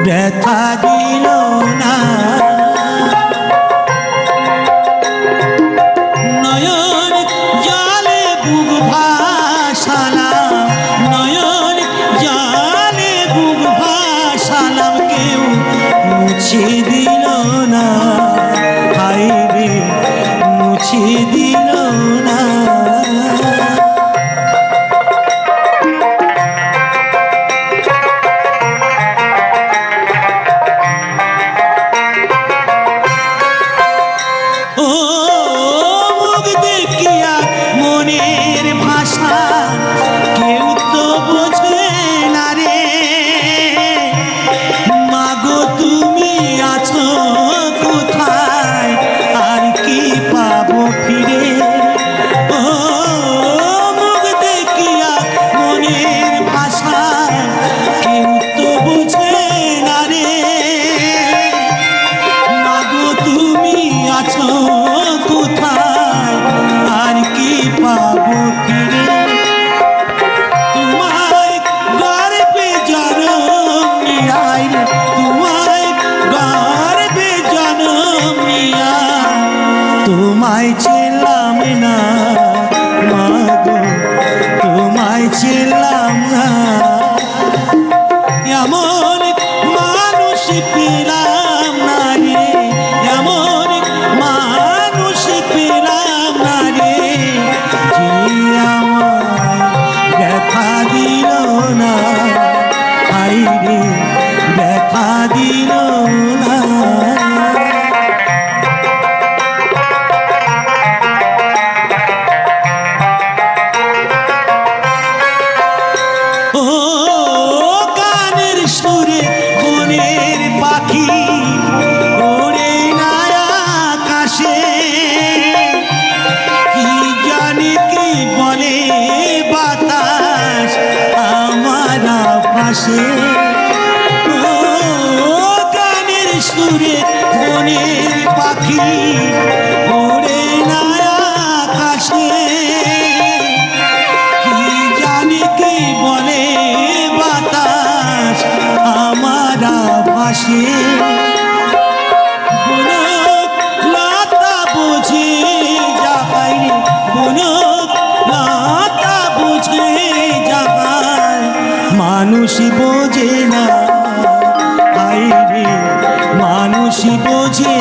ব্যথা দিল না। নয়ন জলে বুক ভাসালাম, নয়ন জলে বুক ভাসালাম, কেউ মুছে দিল না। হায় রে মুছে দিল না। তোমায় ছিলাম না মাগো, তোমায় ছিলাম না। এমন মানুষ পেলাম না রে, এমন মানুষ পেলাম না রে, যে আমায় ব্যথা দিল না। হায় রে ব্যথা দিল না। গানের সুরে বনের পাখি ওরে না আকাশে, কি জানি কি বলে বাতাস আমার ভাসে। বনক লতা বুঝে যায়, বনক লতা বুঝে যায়, মানুষ বোঝে না। হায় রে মানুষ বোঝে